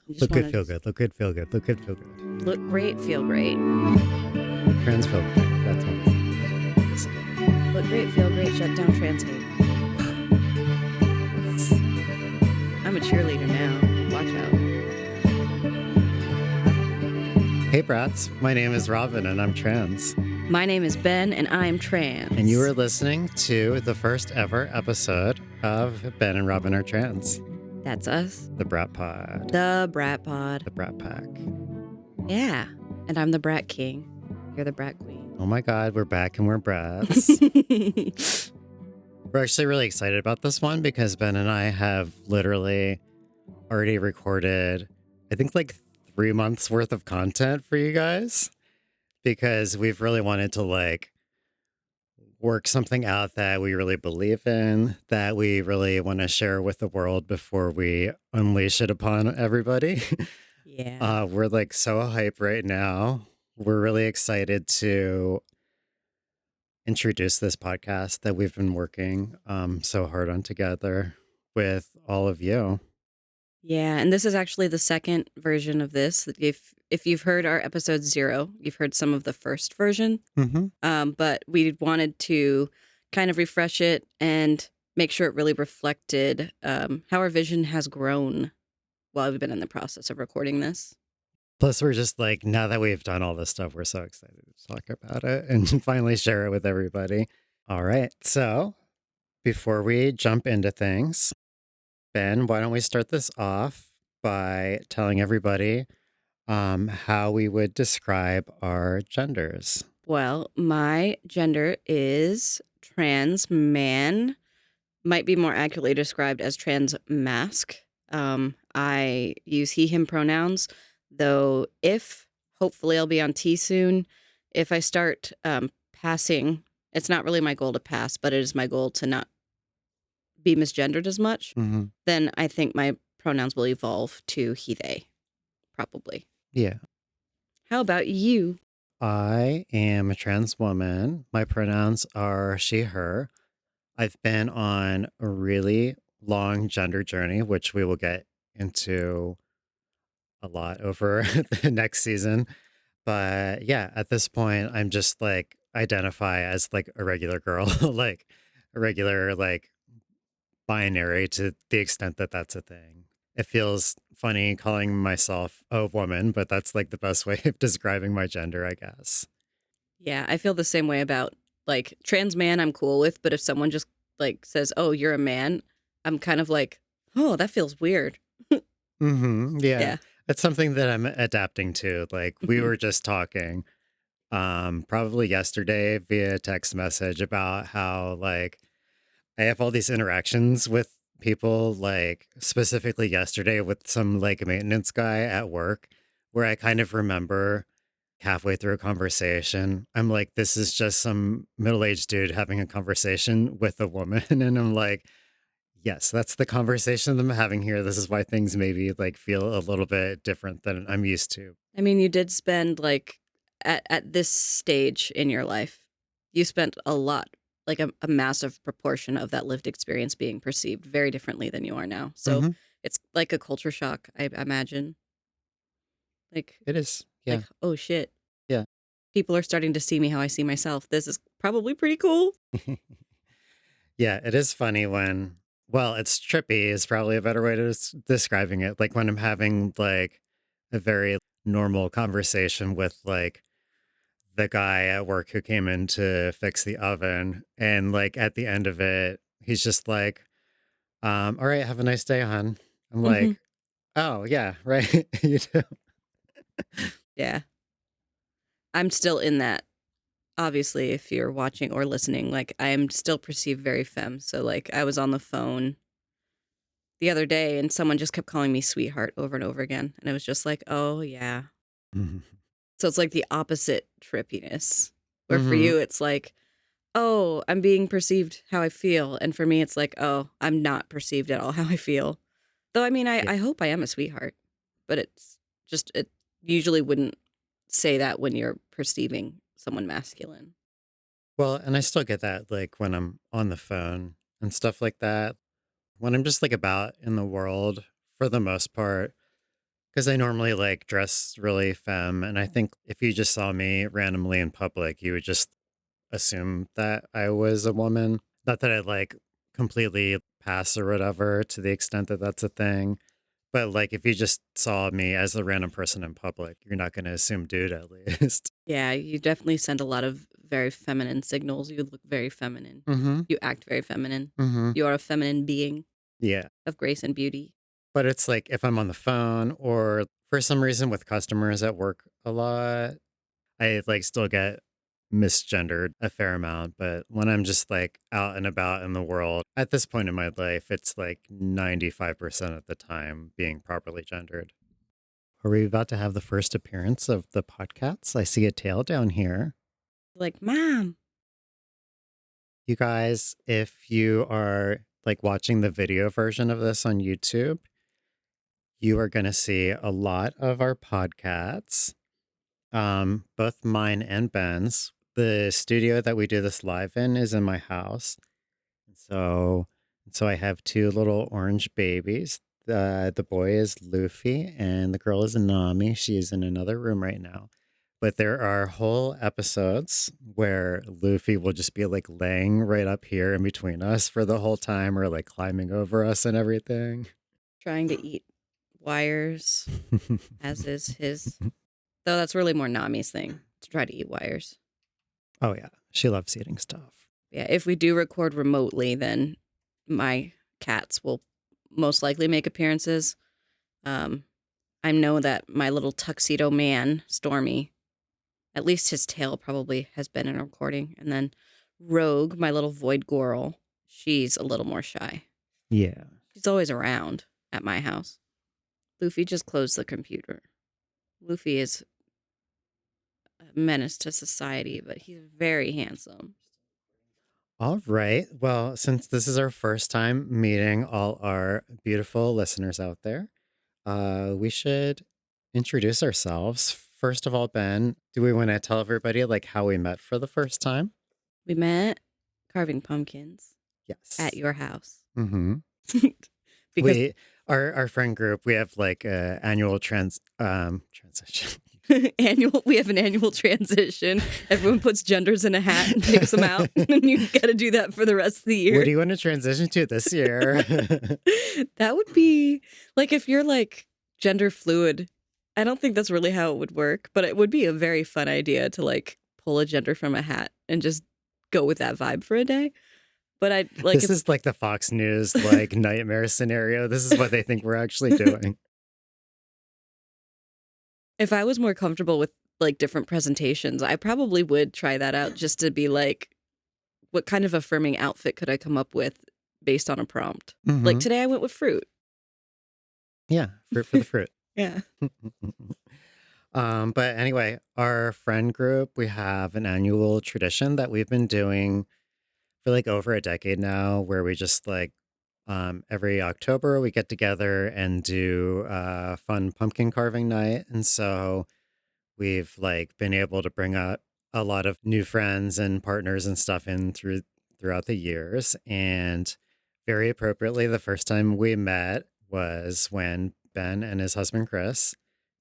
You just Look want good, to feel good. Look good, feel good. Look good, feel good. look great, feel great. Trans feel good. That's what I'm saying. Look great, feel great, shut down trans hate. I'm a cheerleader now. Watch out. Hey, brats. My name is Robin, and I'm trans. My name is Ben, and I'm trans. And you are listening to the first ever episode of Ben and Robin Are Trans. That's us. The Brat Pod. The Brat Pod. The Brat Pack. Yeah. And I'm the Brat King. You're the Brat Queen. Oh my God, we're back and we're brats. We're actually really excited about this one because Ben and I have literally already recorded, I think, like 3 months worth of content for you guys, because we've really wanted to like work something out that we really believe in, that we really want to share with the world before we unleash it upon everybody. Yeah. We're like so hype right now. We're really excited to introduce this podcast that we've been working so hard on together with all of you. Yeah, and this is actually the second version of this. If you've heard our episode 0, you've heard some of the first version. But we wanted to kind of refresh it and make sure it really reflected how our vision has grown while we've been in the process of recording this. Plus, we're just like, now that we've done all this stuff, we're so excited to talk about it and finally share it with everybody. All right. So before we jump into things, Ben, why don't we start this off by telling everybody how we would describe our genders? Well, my gender is trans man, might be more accurately described as trans mask. I use he, him pronouns, though hopefully I'll be on T soon, if I start passing, it's not really my goal to pass, but it is my goal to not be misgendered as much, then I think my pronouns will evolve to he, they, probably. Yeah. How about you? I am a trans woman. My pronouns are she, her. I've been on a really long gender journey, which we will get into a lot over the next season. But yeah, at this point, I'm just like identify as like a regular girl, like a regular, like binary to the extent that that's a thing. It feels funny calling myself a woman, but that's like the best way of describing my gender, I guess. Yeah, I feel the same way about like trans man I'm cool with, but if someone just like says, "Oh, you're a man," I'm kind of like, "Oh, that feels weird." Yeah. It's something that I'm adapting to. Like we Mhm. were just talking probably yesterday via text message about how like I have all these interactions with people, like specifically yesterday with some like maintenance guy at work, where I kind of remember halfway through a conversation, I'm like, this is just some middle-aged dude having a conversation with a woman. And I'm like, yes, that's the conversation I'm having here. This is why things maybe like feel a little bit different than I'm used to. I mean, you did spend like at this stage in your life, you spent a lot, like a massive proportion of that lived experience being perceived very differently than you are now. So it's like a culture shock, I imagine. Like, It is. Yeah. oh shit. Yeah. People are starting to see me how I see myself. This is probably pretty cool. Yeah, it is funny when, well, it's trippy is probably a better way to describing it. Like when I'm having like a very normal conversation with like the guy at work who came in to fix the oven. And like at the end of it, he's just like, all right, have a nice day, hon. I'm like, oh, yeah, right. You too. Yeah. I'm still in that. Obviously, if you're watching or listening, like I am still perceived very femme. So like I was on the phone the other day and someone just kept calling me sweetheart over and over again. And it was just like, oh yeah. So it's like the opposite trippiness. Where for you it's like, oh, I'm being perceived how I feel. And for me it's like, oh, I'm not perceived at all how I feel. Though I mean, Yeah. I hope I am a sweetheart. But it's just, it usually wouldn't say that when you're perceiving someone masculine. Well, and I still get that like when I'm on the phone and stuff like that. When I'm just like about in the world for the most part, Because I normally like dress really femme, and I think if you just saw me randomly in public, you would just assume that I was a woman. Not that I like completely pass or whatever to the extent that that's a thing. But like if you just saw me as a random person in public, you're not going to assume dude at least. Yeah, you definitely send a lot of very feminine signals. You look very feminine. Mm-hmm. You act very feminine. Mm-hmm. You are a feminine being Yeah. of grace and beauty. But it's like if I'm on the phone or for some reason with customers at work a lot, I like still get misgendered a fair amount. But when I'm just like out and about in the world at this point in my life, it's like 95% of the time being properly gendered. Are we about to have the first appearance of the podcasts? I see a tail down here. Like, Mom. You guys, if you are like watching the video version of this on YouTube, you are going to see a lot of our podcasts, both mine and Ben's. The studio that we do this live in is in my house. So, so I have two little orange babies. The boy is Luffy and the girl is Nami. She is in another room right now. But there are whole episodes where Luffy will just be like laying right up here in between us for the whole time or like climbing over us and everything. Trying to eat wires, as is his. Though that's really more Nami's thing, to try to eat wires. Oh, yeah. She loves eating stuff. Yeah, if we do record remotely, then my cats will most likely make appearances. I know that my little tuxedo man, Stormy, at least his tail probably has been in a recording. And then Rogue, my little void Goral, she's a little more shy. Yeah. She's always around at my house. Luffy just closed the computer. Luffy is a menace to society, but he's very handsome. All right. Well, since this is our first time meeting all our beautiful listeners out there, we should introduce ourselves. First of all, Ben, do we want to tell everybody like how we met for the first time? We met carving pumpkins at Yes. your house. Mm-hmm. Because our friend group, we have like a annual transition. we have an annual transition. Everyone puts genders in a hat and picks them out, and you got to do that for the rest of the year. What do you want to transition to this year? That would be like if you're like gender fluid. I don't think that's really how it would work, but it would be a very fun idea to like pull a gender from a hat and just go with that vibe for a day. But I like This is like the Fox News like nightmare scenario. This is what they think we're actually doing. if I was more comfortable with like different presentations, I probably would try that out just to be like, what kind of affirming outfit could I come up with based on a prompt? Like Mm-hmm. today I went with fruit. Yeah, fruit for the fruit. Yeah. But anyway, our friend group, we have an annual tradition that we've been doing for like over a decade now, where we just like every October we get together and do fun pumpkin carving night. And so we've like been able to bring up a lot of new friends and partners and stuff in throughout the years. And very appropriately, the first time we met was when Ben and his husband Chris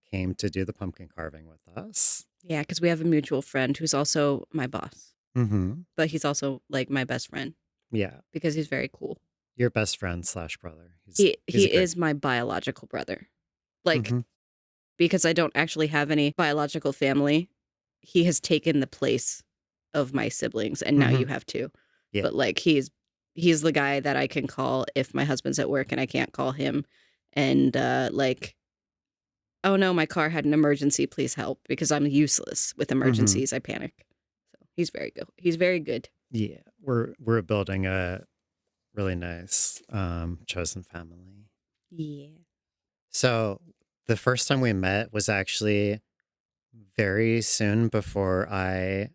came to do the pumpkin carving with us. Yeah, because we have a mutual friend who's also my boss, Mm-hmm. but he's also like my best friend Yeah, because he's very cool. your best friend slash brother. He A great. is my biological brother. Like, Mm-hmm. because I don't actually have any biological family, he has taken the place of my siblings, and now Mm-hmm. you have two. Yeah. But like he's the guy that I can call if my husband's at work and I can't call him. And like, oh no, my car had an emergency, please help, because I'm useless with emergencies. I panic. So he's very good. He's very good. Yeah, we're building a really nice chosen family. Yeah. So the first time we met was actually very soon before I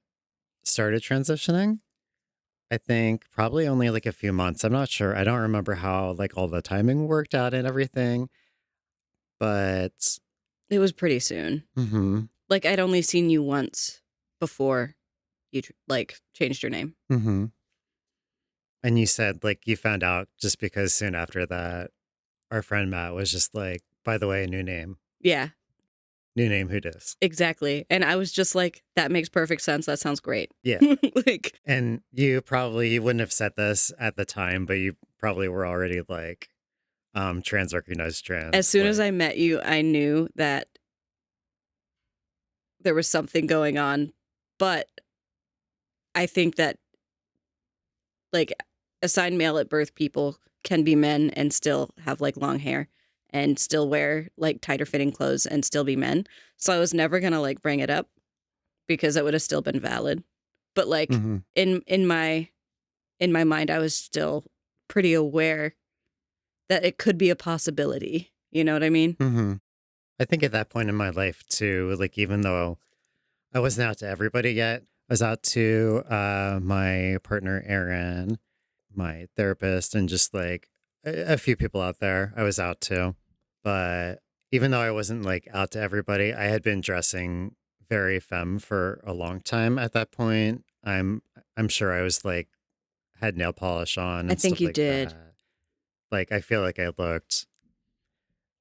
started transitioning. I think probably only like a few months. I'm not sure. I don't remember how like all the timing worked out and everything, but It was pretty soon. mm-hmm, Like I'd only seen you once before you like changed your name. mm-hmm. And you said like you found out just because soon after that, our friend Matt was just like, by the way, a new name. Yeah, New name, who dis? exactly. And I was just like, that makes perfect sense. That sounds great. Yeah. Like, And you wouldn't have said this at the time, but you probably were already like trans recognized as trans. soon as Like, I met you, I knew that there was something going on. But I think that, like, assigned male at birth people can be men and still have like long hair and still wear like tighter fitting clothes and still be men. So I was never gonna like bring it up because it would have still been valid. But like mm-hmm, in my mind, I was still pretty aware that it could be a possibility. You know what I mean? mm-hmm. I think at that point in my life too, like even though I wasn't out to everybody yet, I was out to my partner Aaron, my therapist, and just like a few people out there I was out to. But even though I wasn't like out to everybody, I had been dressing very femme for a long time at that point. I'm sure I was like had nail polish on I and think stuff you like did. that. Like I feel like I looked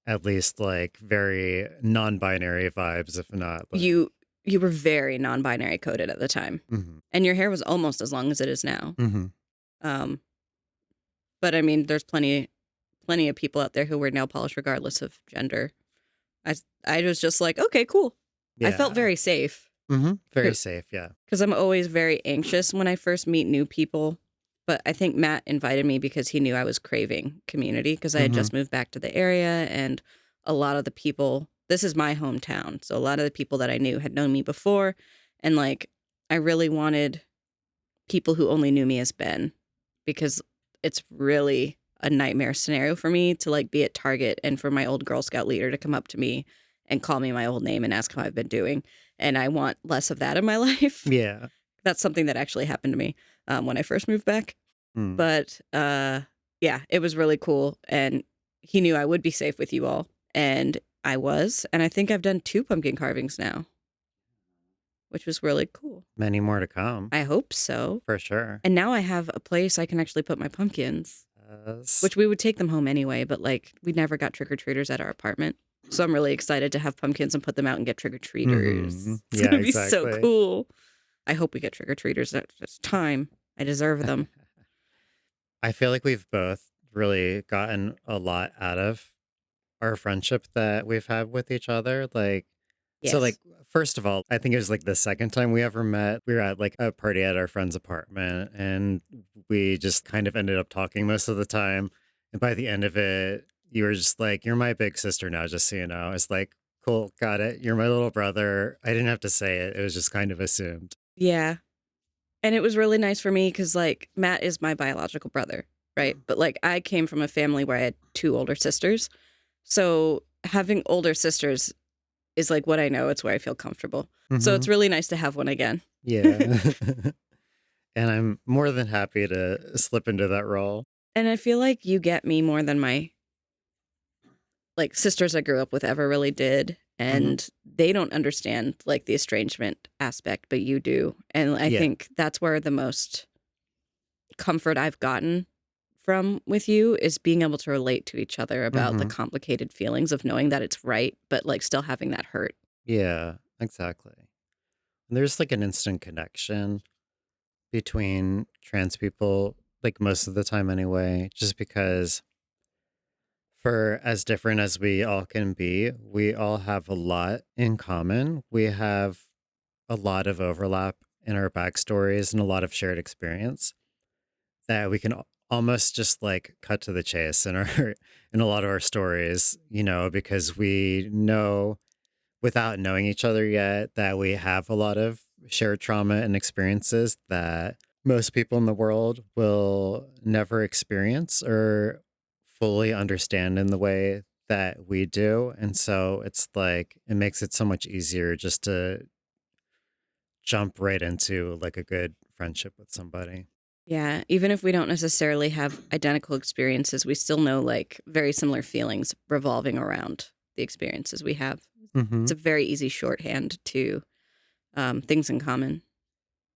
at least like very non-binary vibes, if not like You were very non-binary coded at the time, mm-hmm, and your hair was almost as long as it is now. mm-hmm, Um, but I mean, there's plenty of people out there who wear nail polish regardless of gender. I was just like, okay, cool. I felt yeah, very safe mm-hmm, very safe, yeah, because I'm always very anxious when I first meet new people. But I think Matt invited me because he knew I was craving community because I had mm-hmm, just moved back to the area and a lot of the people, this is my hometown. So a lot of the people that I knew had known me before. And like, I really wanted people who only knew me as Ben because it's really a nightmare scenario for me to like be at Target and for my old Girl Scout leader to come up to me and call me my old name and ask how I've been doing. And I want less of that in my life. yeah, That's something that actually happened to me when I first moved back. mm. But yeah, it was really cool. And he knew I would be safe with you all. And I was. And I think I've done 2 pumpkin carvings now, which was really cool. Many more to come I hope so. for sure. And now I have a place I can actually put my pumpkins, Yes. which we would take them home anyway, but like we never got trick or treaters at our apartment. So I'm really excited to have pumpkins and put them out and get trick or Mm-hmm. treaters. It's Yeah, going to be so exactly. cool. I hope we get trick or treaters. It's time. I deserve them. I feel like we've both really gotten a lot out of our friendship that we've had with each other. Like, so like, Yes. first of all, I think it was like the second time we ever met. We were at like a party at our friend's apartment and we just kind of ended up talking most of the time. And by the end of it, you were just like, you're my big sister now, just so you know. It's like, cool, got it. You're my little brother. I didn't have to say it. It was just kind of assumed. Yeah. And it was really nice for me because, like, Matt is my biological brother, right? But, like, I came from a family where I had 2 older sisters. So having older sisters is, like, what I know. It's where I feel comfortable. So Mm-hmm. it's really nice to have one again. Yeah. And I'm more than happy to slip into that role. And I feel like you get me more than my, like, sisters I grew up with ever really did. Hmm. And they don't understand, like, the estrangement aspect, but you do. And I Yeah. think that's where the most comfort I've gotten from with you is being able to relate to each other about the Hmm. complicated feelings of knowing that it's right, but like still having that hurt. Yeah, exactly. And there's like an instant connection between trans people, like most of the time anyway, just because for as different as we all can be, we all have a lot in common. We have a lot of overlap in our backstories and a lot of shared experience that we can almost just like cut to the chase in our in a lot of our stories, you know, because we know without knowing each other yet that we have a lot of shared trauma and experiences that most people in the world will never experience or fully understand in the way that we do. And so it's like it makes it so much easier just to jump right into like a good friendship with somebody. Yeah, even if we don't necessarily have identical experiences, we still know like very similar feelings revolving around the experiences we have. Hmm. It's a very easy shorthand to things in common.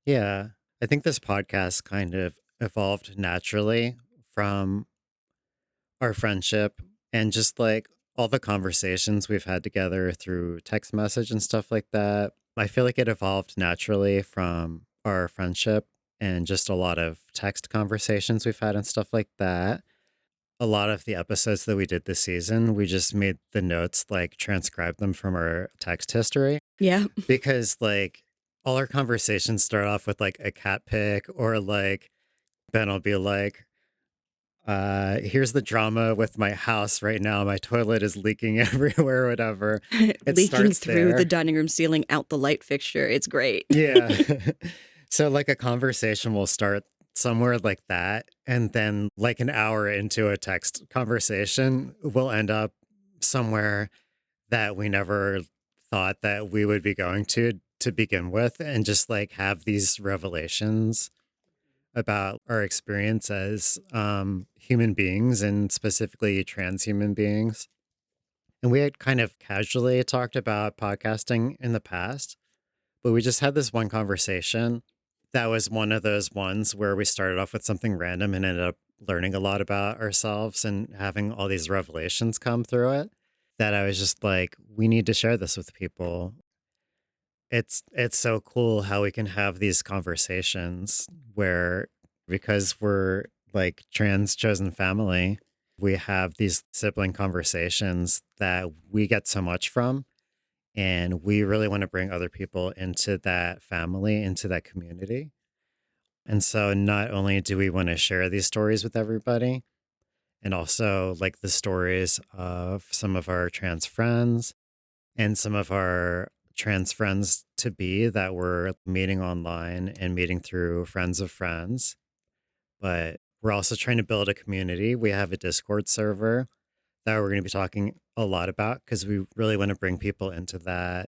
Yeah. I think this podcast kind of evolved naturally from our friendship and just like all the conversations we've had together through text message and stuff like that. I feel like it evolved naturally from our friendship and just a lot of text conversations we've had and stuff like that. A lot of the episodes that we did this season, we just made the notes, like transcribe them from our text history Yeah. because like all our conversations start off with like a cat pic or like Ben will be like, here's the drama with my house right now. My toilet is leaking everywhere, whatever. It Leaking starts through the there. dining room ceiling out the light fixture. It's great. Yeah. So like a conversation will start somewhere like that. And then like an hour into a text conversation, we'll end up somewhere that we never thought that we would be going to begin with and just like have these revelations about our experience as human beings and specifically trans human beings. And we had kind of casually talked about podcasting in the past, but we just had this one conversation that was one of those ones where we started off with something random and ended up learning a lot about ourselves and having all these revelations come through it that I was just like, we need to share this with people. It's so cool how we can have these conversations where because we're like trans chosen family, we have these sibling conversations that we get so much from and we really want to bring other people into that family, into that community. And so not only do we want to share these stories with everybody and also like the stories of some of our trans friends and some of our trans friends to be that we're meeting online and meeting through friends of friends. But we're also trying to build a community. We have a Discord server that we're going to be talking a lot about because we really want to bring people into that.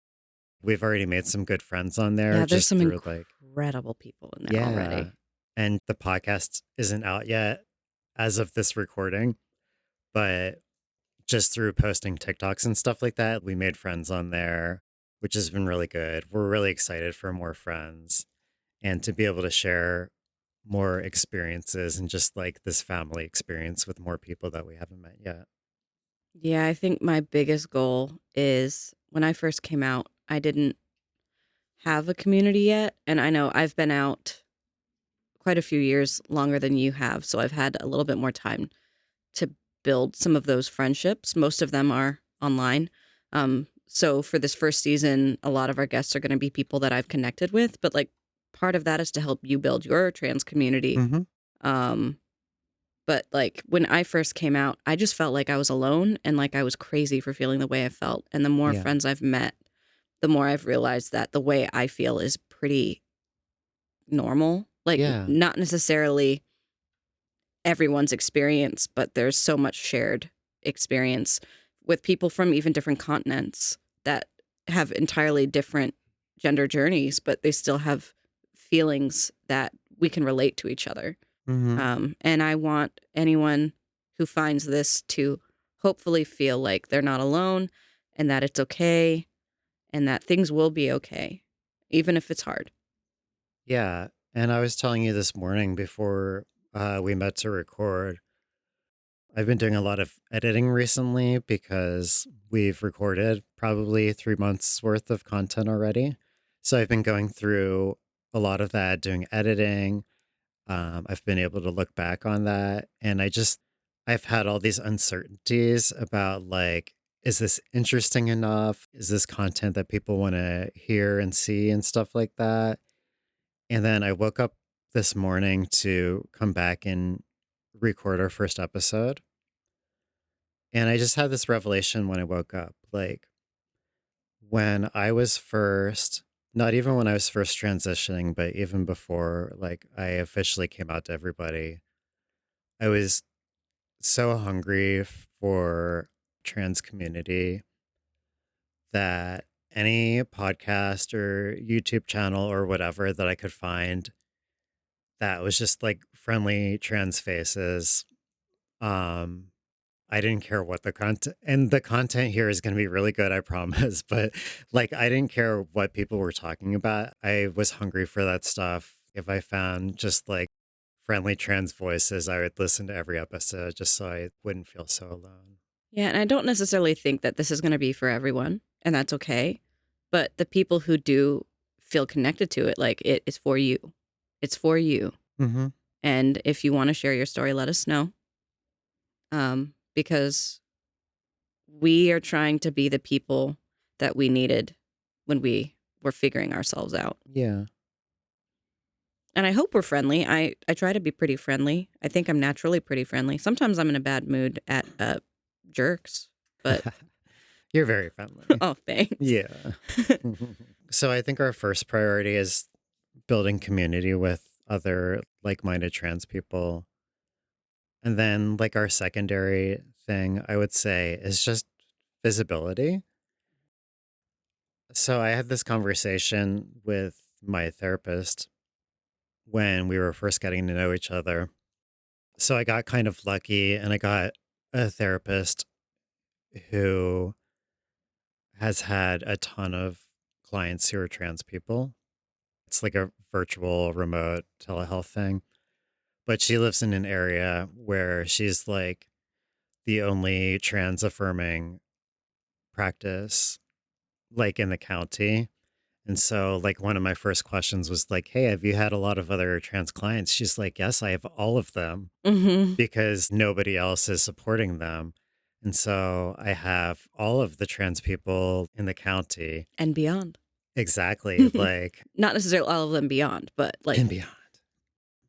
We've already made some good friends on there Yeah, there's just some through like, incredible people in there yeah. already. And the podcast isn't out yet as of this recording, but just through posting TikToks and stuff like that, we made friends on there, which has been really good. We're really excited for more friends and to be able to share more experiences and just like this family experience with more people that we haven't met yet. Yeah, I think my biggest goal is when I first came out, I didn't have a community yet. And I know I've been out quite a few years longer than you have. So I've had a little bit more time to build some of those friendships. Most of them are online. So for this first season, a lot of our guests are going to be people that I've connected with, but like part of that is to help you build your trans community. Hmm. Um, but like when I first came out, I just felt like I was alone and like I was crazy for feeling the way I felt. And the more Yeah. friends I've met, the more I've realized that the way I feel is pretty normal. Like Yeah. not necessarily everyone's experience, but there's so much shared experience with people from even different continents that have entirely different gender journeys, but they still have feelings that we can relate to each other. Hmm. And I want anyone who finds this to hopefully feel like they're not alone and that it's okay and that things will be okay, even if it's hard. Yeah. And I was telling you this morning before we met to record, I've been doing a lot of editing recently because we've recorded probably 3 months worth of content already. So I've been going through a lot of that, doing editing. I've been able to look back on that. And I've had all these uncertainties about like, is this interesting enough? Is this content that people want to hear and see and stuff like that? And then I woke up this morning to come back and record our first episode. And I just had this revelation when I woke up. Like when I was first, not even when I was first transitioning, but even before like I officially came out to everybody, I was so hungry for trans community that any podcast or YouTube channel or whatever that I could find that was just like friendly trans faces. Um, I didn't care what the content and the content here is going to be really good, I promise. But like, I didn't care what people were talking about. I was hungry for that stuff. If I found just like friendly trans voices, I would listen to every episode just so I wouldn't feel so alone. Yeah, and I don't necessarily think that this is going to be for everyone, and that's okay. But the people who do feel connected to it, like it is for you. It's for you. Hmm. And if you want to share your story, let us know. Because we are trying to be the people that we needed when we were figuring ourselves out. Yeah. And I hope we're friendly. I try to be pretty friendly. I think I'm naturally pretty friendly. Sometimes I'm in a bad mood at jerks, but You're very friendly. oh, thanks. Yeah. So I think our first priority is building community with other like-minded trans people. And then like our secondary thing, I would say, is just visibility. So I had this conversation with my therapist when we were first getting to know each other. So I got kind of lucky and I got a therapist who has had a ton of clients who are trans people. It's like a virtual remote telehealth thing. But she lives in an area where she's like the only trans affirming practice like in the county. And so like one of my first questions was like, "Hey, have you had a lot of other trans clients?" She's like, "Yes, I have all of them Hmm. because nobody else is supporting them." And so I have all of the trans people in the county. And beyond. Exactly. Like, Not necessarily all of them beyond, but like and beyond.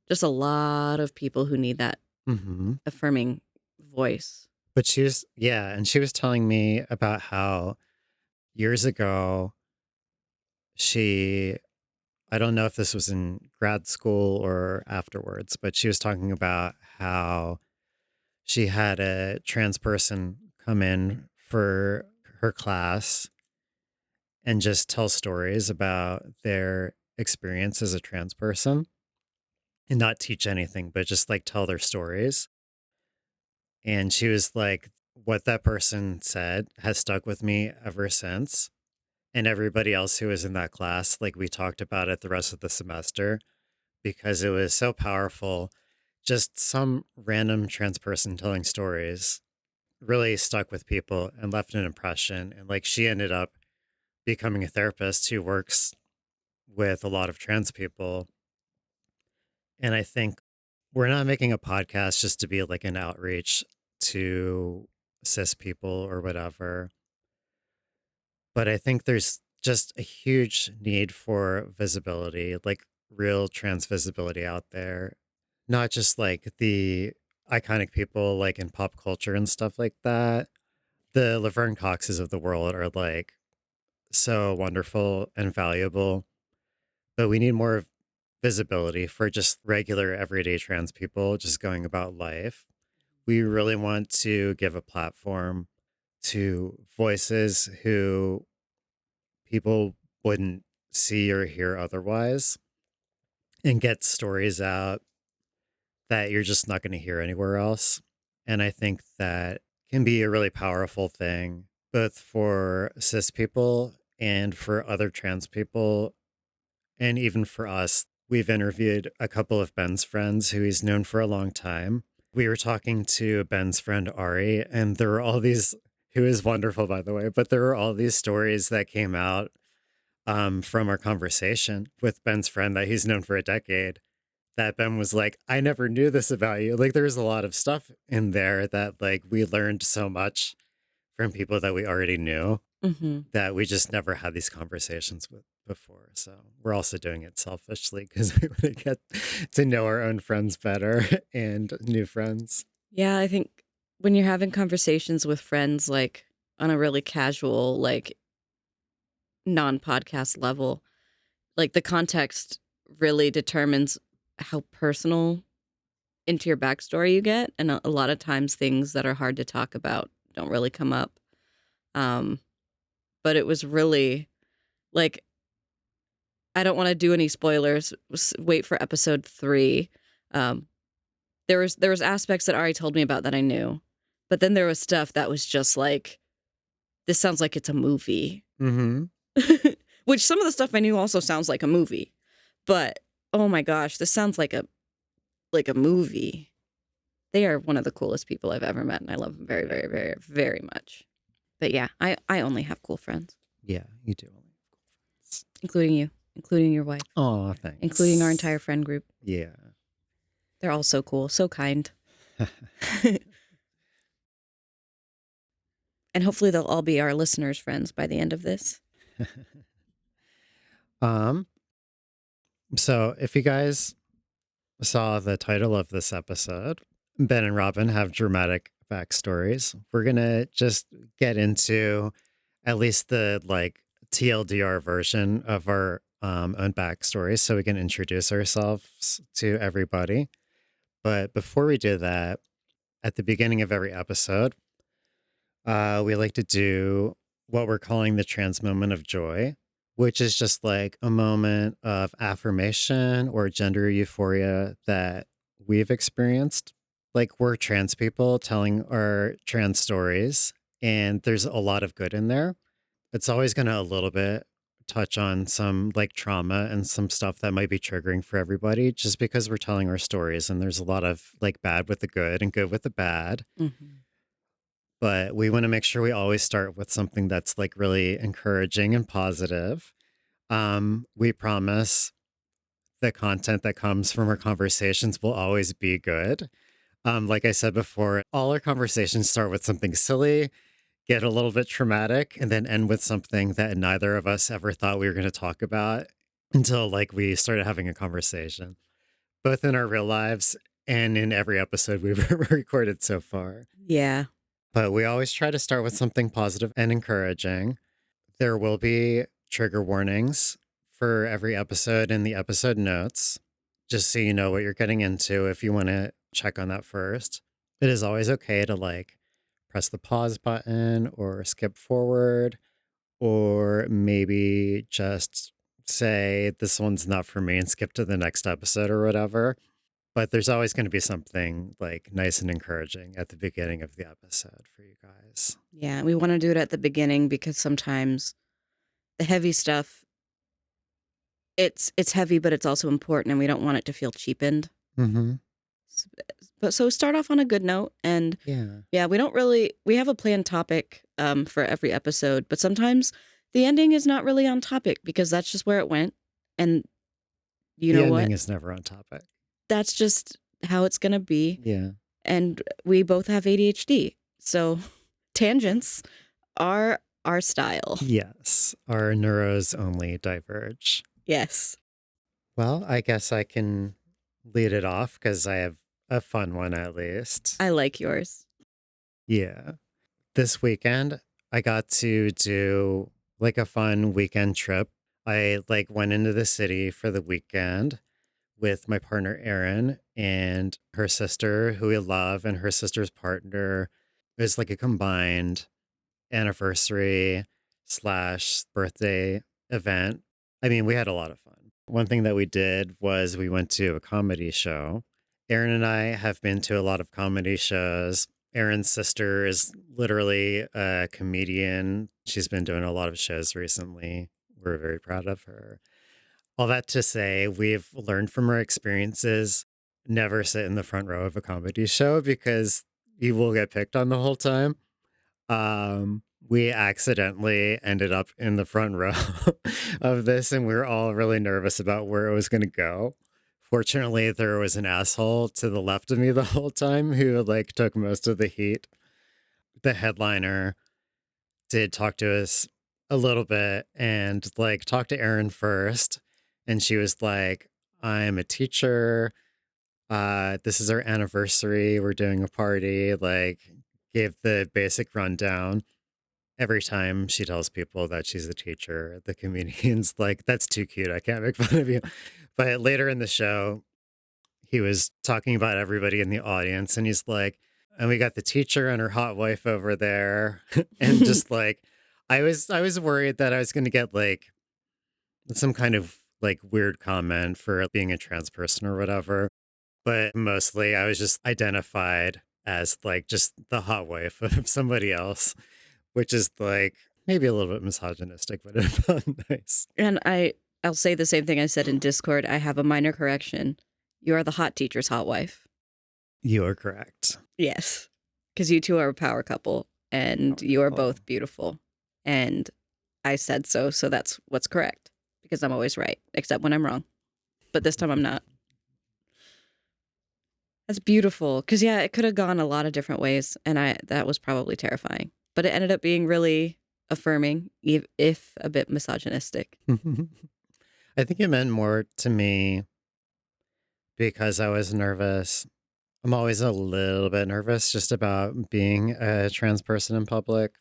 just a lot of people who need that Hmm. affirming voice. But she was, yeah. And she was telling me about how years ago, she, I don't know if this was in grad school or afterwards, but she was talking about how she had a trans person come in for her class and just tell stories about their experience as a trans person and not teach anything, but just like tell their stories. And she was like, what that person said has stuck with me ever since. And everybody else who was in that class, like we talked about it the rest of the semester because it was so powerful. Just some random trans person telling stories really stuck with people and left an impression. And like she ended up becoming a therapist who works with a lot of trans people. And I think we're not making a podcast just to be like an outreach to cis people or whatever. But I think there's just a huge need for visibility, like real trans visibility out there, not just like the iconic people like in pop culture and stuff like that. The Laverne Coxes of the world are like so wonderful and valuable, but we need more visibility for just regular everyday trans people just going about life. We really want to give a platform to voices who people wouldn't see or hear otherwise and get stories out that you're just not going to hear anywhere else. And I think that can be a really powerful thing, both for cis people and for other trans people, and even for us. We've interviewed a couple of Ben's friends who he's known for a long time. We were talking to Ben's friend Ari, and there were all these, who is wonderful, by the way, but there were all these stories that came out from our conversation with Ben's friend that he's known for a decade that Ben was like, I never knew this about you. Like, there's a lot of stuff in there that, like, we learned so much from people that we already knew Hmm. that we just never had these conversations with before. So we're also doing it selfishly because we want to get to know our own friends better and new friends. Yeah, I think when you're having conversations with friends, like on a really casual, like non podcast level, like the context really determines how personal into your backstory you get. And a lot of times things that are hard to talk about don't really come up. Um, but it was really like, I don't want to do any spoilers. Wait for episode 3. Um, there was aspects that Ari told me about that I knew, but then there was stuff that was just like, this sounds like it's a movie. Mm-hmm. Which some of the stuff I knew also sounds like a movie. But oh my gosh, this sounds like a movie. they are one of the coolest people I've ever met, and I love them very, very, very, very much. But yeah, I only have cool friends, Yeah, you do. including you, including your wife, Oh, including our thanks. entire friend group. Yeah. They're all so cool, so kind. And hopefully they'll all be our listeners' friends by the end of this. um, so if you guys saw the title of this episode, Ben and Robin have dramatic backstories. We're gonna just get into at least the like TLDR version of our own backstories so we can introduce ourselves to everybody. But before we do that, at the beginning of every episode, we like to do what we're calling the trans moment of joy, which is just like a moment of affirmation or gender euphoria that we've experienced. Like we're trans people telling our trans stories, and there's a lot of good in there. It's always going to a little bit touch on some like trauma and some stuff that might be triggering for everybody just because we're telling our stories and there's a lot of like bad with the good and good with the bad, Mm-hmm. but we want to make sure we always start with something that's like really encouraging and positive. We promise the content that comes from our conversations will always be good. Like I said before, all our conversations start with something silly, get a little bit traumatic, and then end with something that neither of us ever thought we were going to talk about until like we started having a conversation, both in our real lives and in every episode we've recorded so far. Yeah. But we always try to start with something positive and encouraging. There will be trigger warnings for every episode in the episode notes, just so you know what you're getting into if you want to check on that first. It is always okay to like press the pause button or skip forward, or maybe just say, this one's not for me and skip to the next episode or whatever. But there's always going to be something like nice and encouraging at the beginning of the episode for you guys. Yeah. We want to do it at the beginning because sometimes the heavy stuff, it's heavy, but it's also important, and we don't want it to feel cheapened. Mm-hmm. But so start off on a good note, and Yeah. yeah, we have a planned topic for every episode, but sometimes the ending is not really on topic because that's just where it went. And you The know what? ending is never on topic. That's just how it's going to be. Yeah. And we both have ADHD. So tangents are our style. Yes. Our neuros only diverge. Yes. Well, I guess I can lead it off because I have a fun one at least. I like yours. Yeah. This weekend, I got to do like a fun weekend trip. I like went into the city for the weekend with my partner Erin and her sister, who we love, and her sister's partner. It was like a combined anniversary slash birthday event. I mean, we had a lot of fun. One thing that we did was we went to a comedy show. Erin and I have been to a lot of comedy shows. Erin's sister is literally a comedian. She's been doing a lot of shows recently. We're very proud of her. All that to say, we've learned from our experiences never sit in the front row of a comedy show because you will get picked on the whole time. We accidentally ended up in the front row of this, and we were all really nervous about where it was going to go. Fortunately, there was an asshole to the left of me the whole time who like took most of the heat. The headliner did talk to us a little bit and like talked to Erin first, and she was like, "I'm a teacher. This is our anniversary. We're doing a party." Like, gave the basic rundown. Every time she tells people that she's a teacher, the comedian's like, "That's too cute. I can't make fun of you." But later in the show, he was talking about everybody in the audience and he's like, "And we got the teacher and her hot wife over there." And just like, I was worried that I was going to get like some kind of like weird comment for being a trans person or whatever. But mostly I was just identified as like just the hot wife of somebody else, which is like maybe a little bit misogynistic, but it felt nice. And I'll say the same thing I said in Discord. I have a minor correction. You are the hot teacher's hot wife. You are correct. Yes. Because you two are a power couple and Power you are couple. both beautiful. And I said so, so that's what's correct. Because I'm always right, except when I'm wrong. But this time I'm not. That's beautiful. Because, yeah, it could have gone a lot of different ways. And that was probably terrifying. But it ended up being really affirming, if a bit misogynistic. I think it meant more to me because I was nervous. I'm always a little bit nervous just about being a trans person in public.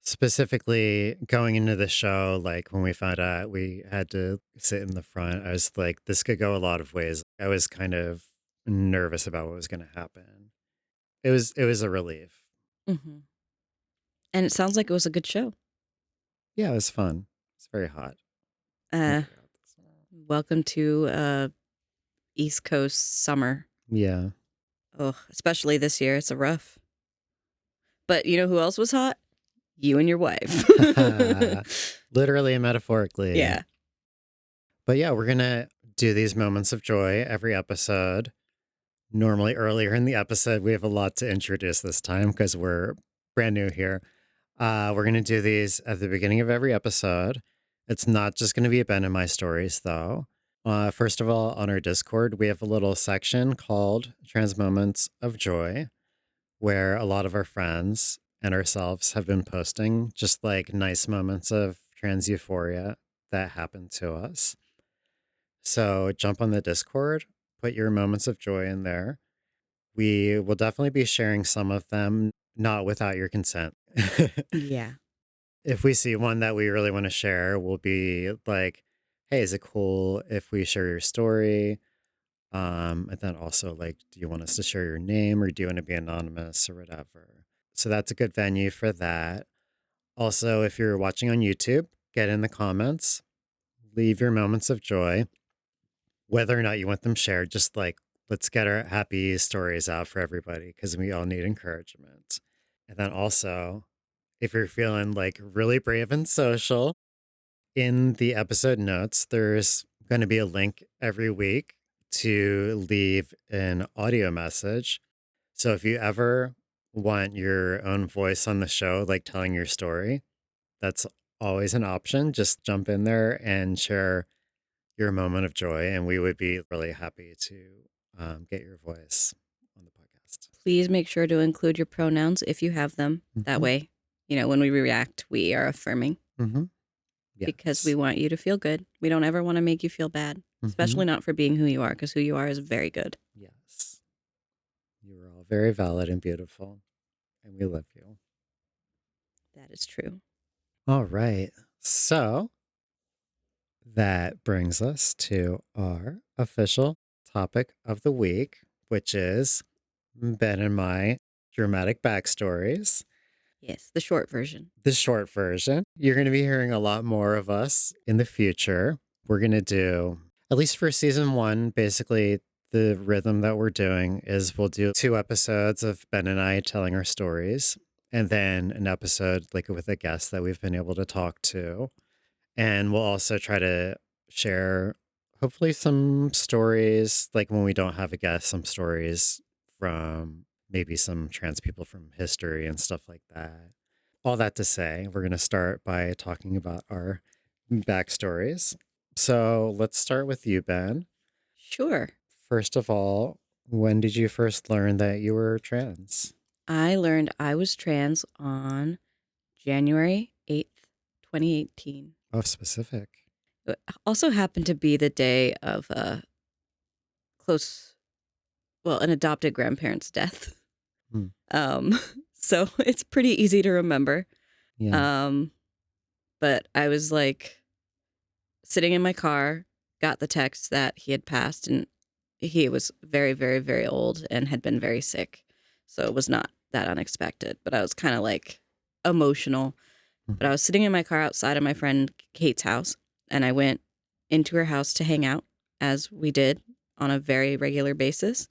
Specifically, going into the show, like when we found out we had to sit in the front, I was like, this could go a lot of ways. I was kind of nervous about what was going to happen. It was a relief. Hmm. And it sounds like it was a good show. Yeah, it was fun. It's very hot. Uh, Very hot this summer. welcome to East Coast summer. Yeah. Oh, especially this year. It's a rough. But you know who else was hot? You and your wife. Literally and metaphorically. Yeah. But yeah, we're going to do these moments of joy every episode. Normally, earlier in the episode, we have a lot to introduce this time because we're brand new here. We're going to do these at the beginning of every episode. It's not just going to be Ben and my stories, though. First of all, on our Discord, we have a little section called Trans Moments of Joy, where a lot of our friends and ourselves have been posting just like nice moments of trans euphoria that happened to us. So jump on the Discord, put your moments of joy in there. We will definitely be sharing some of them, not without your consent. Yeah. If we see one that we really want to share, we'll be like, hey, is it cool if we share your story? And then also like, do you want us to share your name or do you want to be anonymous or whatever? So that's a good venue for that. Also, if you're watching on YouTube, get in the comments, leave your moments of joy, whether or not you want them shared, just like, let's get our happy stories out for everybody because we all need encouragement. And then also, if you're feeling like really brave and social, in the episode notes, there's going to be a link every week to leave an audio message. So if you ever want your own voice on the show, like telling your story, that's always an option. Just jump in there and share your moment of joy, and we would be really happy to get your voice on the podcast. Please make sure to include your pronouns if you have them. That Mm-hmm. way, when we react, we are affirming Mm-hmm. because we Yes. want you to feel good. We don't ever want to make you feel bad, Mm-hmm. especially not for being who you are, because who you are is very good. Yes. You are all very valid and beautiful, and we love you. That is true. All right. So that brings us to our official topic of the week, which is Ben and my dramatic backstories. Yes, the short version. The short version. You're going to be hearing a lot more of us in the future. We're going to do, at least for season one, basically the rhythm that we're doing is we'll do 2 episodes of Ben and I telling our stories, and then an episode like with a guest that we've been able to talk to. And we'll also try to share hopefully some stories, like when we don't have a guest, some stories from maybe some trans people from history and stuff like that. All that to say, we're going to start by talking about our backstories. So let's start with you, Ben. Sure. First of all, when did you first learn that you were trans? I learned I was trans on January 8th, 2018. Oh, specific. It also happened to be the day of a close, well, an adopted grandparent's death. Hmm. Um, so it's pretty easy to remember. Yeah. Um, but I was like sitting in my car, got the text that he had passed, and he was very, very, very old and had been very sick. So it was not that unexpected, but I was kind of like emotional. But I Mhm. was sitting in my car outside of my friend Kate's house, and I went into her house to hang out, as we did on a very regular basis.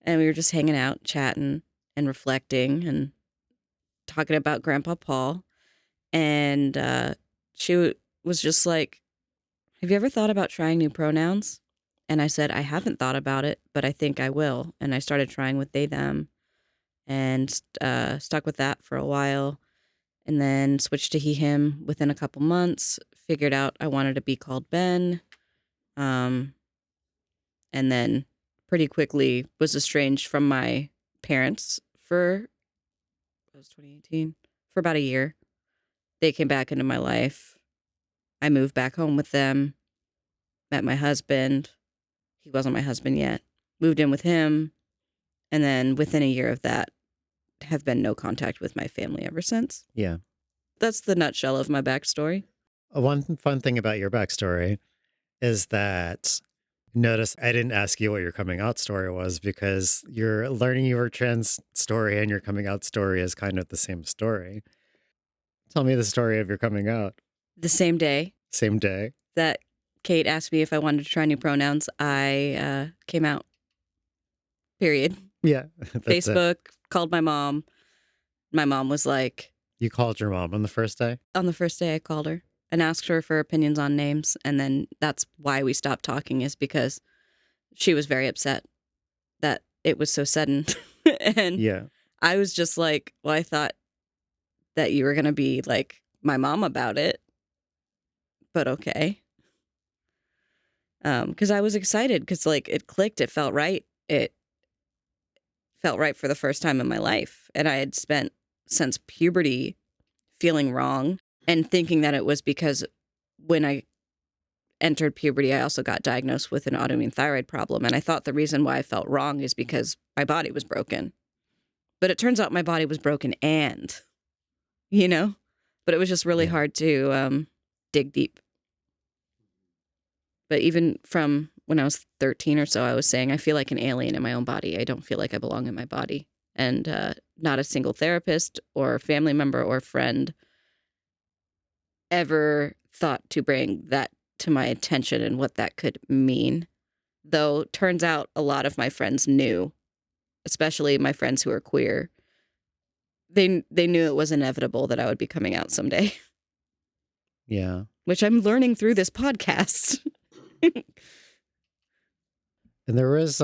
And we were just hanging out, chatting and reflecting and talking about Grandpa Paul. And she was just like, "Have you ever thought about trying new pronouns?" And I said, I haven't thought about it, but I think I will. And I started trying with they, them, and stuck with that for a while. And then switched to he, him within a couple months. Figured out I wanted to be called Ben. Um, and then pretty quickly was estranged from my parents for, that was 2018, for about a year. They came back into my life. I moved back home with them, met my husband. He wasn't my husband yet. Moved in with him. And then within a year of that, have been no contact with my family ever since. Yeah. That's the nutshell of my backstory. One fun thing about your backstory is that notice I didn't ask you what your coming out story was because your learning you were trans story and your coming out story is kind of the same story. Tell me the story of your coming out. The same day Same day. that Kate asked me if I wanted to try new pronouns, I came out. Period. Yeah, that's it. Facebook, called my mom. My mom was like, You called your mom on the first day? on the first day I called her and asked her for opinions on names. And then that's why we stopped talking, is because she was very upset that it was so sudden. And Yeah. I was just like, well, I thought that you were going to be like my mom about it, but okay. Because I was excited because like it clicked. It felt right. It felt right for the first time in my life. And I had spent since puberty feeling wrong and thinking that it was because when I entered puberty, I also got diagnosed with an autoimmune thyroid problem. And I thought the reason why I felt wrong is because my body was broken. But it turns out my body was broken you know, but it was just really Yeah. hard to dig deep. But even from when I was 13 or so, I was saying, I feel like an alien in my own body. I don't feel like I belong in my body. And not a single therapist or family member or friend ever thought to bring that to my attention and what that could mean. Though turns out a lot of my friends knew, especially my friends who are queer. They knew it was inevitable that I would be coming out someday, Yeah. which I'm learning through this podcast. And there was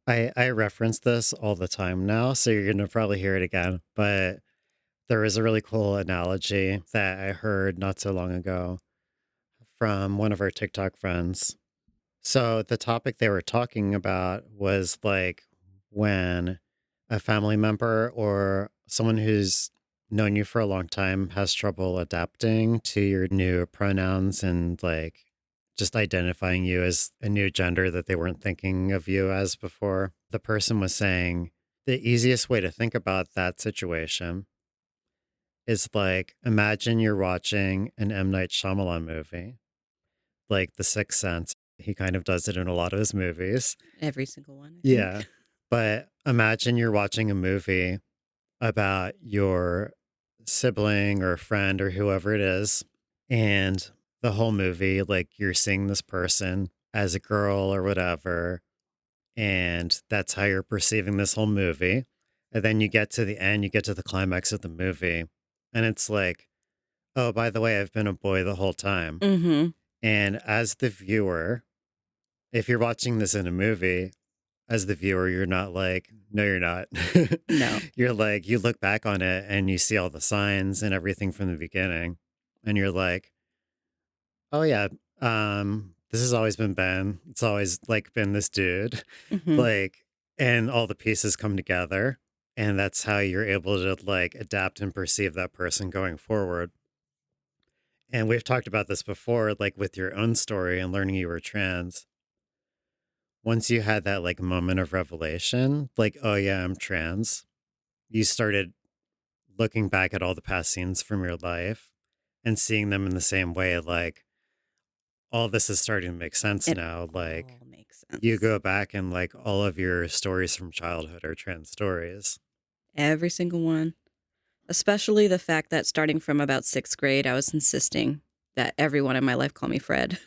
I reference this all the time now, so you're gonna probably hear it again. But there is a really cool analogy that I heard not so long ago from one of our TikTok friends. So the topic they were talking about was like when a family member or someone who's known you for a long time has trouble adapting to your new pronouns and like just identifying you as a new gender that they weren't thinking of you as before. The person was saying the easiest way to think about that situation is like imagine you're watching an M. Night Shyamalan movie, like The Sixth Sense. He kind of does it in a lot of his movies. Every single one, I think. Yeah. But imagine you're watching a movie about your sibling or friend or whoever it is. And the whole movie, like you're seeing this person as a girl or whatever. And that's how you're perceiving this whole movie. And then you get to the end, you get to the climax of the movie. And it's like, oh, by the way, I've been a boy the whole time. Mm-hmm. And as the viewer, if you're watching this in a movie, as the viewer, you're not like, no, you're not. No. You're like, you look back on it and you see all the signs and everything from the beginning. And you're like, oh, yeah, this has always been Ben. It's always like been this dude. Mm-hmm. Like, and all the pieces come together. And that's how you're able to like adapt and perceive that person going forward. And we've talked about this before, like with your own story and learning you were trans. Once you had that like moment of revelation, like, oh yeah, I'm trans, you started looking back at all the past scenes from your life and seeing them in the same way. Like, all this is starting to make sense It now. Like, all makes you sense. go back and like all of your stories from childhood are trans stories. Every single one. Especially the fact that starting from about 6th grade, I was insisting that everyone in my life call me Fred.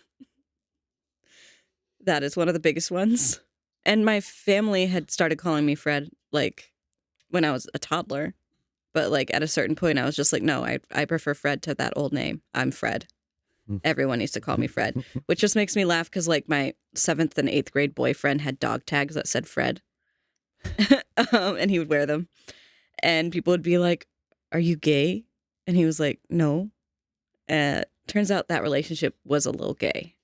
That is one of the biggest ones. And my family had started calling me Fred, like, when I was a toddler. But, like, at a certain point, I was just like, no, I prefer Fred to that old name. I'm Fred. Everyone used to call me Fred, which just makes me laugh because like my 7th and 8th grade boyfriend had dog tags that said Fred, and he would wear them, and people would be like, "Are you gay?" And he was like, "No." Turns out that relationship was a little gay.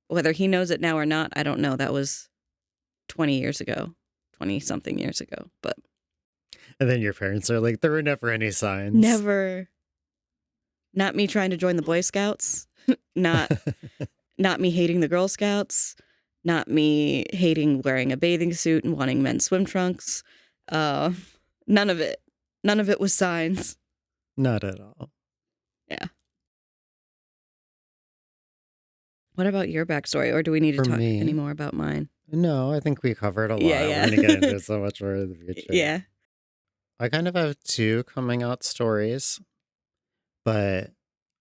Whether he knows it now or not, I don't know. That was 20 years ago, 20 something years ago, but And then your parents are like, there were never any signs. never. Not me trying to join the Boy Scouts. not not me hating the Girl Scouts. Not me hating wearing a bathing suit and wanting men's swim trunks. Uh, none of it. None of it was signs. Not at all. Yeah. What about your backstory, or do we need to For talk any me, more about mine? no, I think we covered a Yeah, lot. We're yeah. going to get into so much more in the future. Yeah. I kind of have two coming out stories, but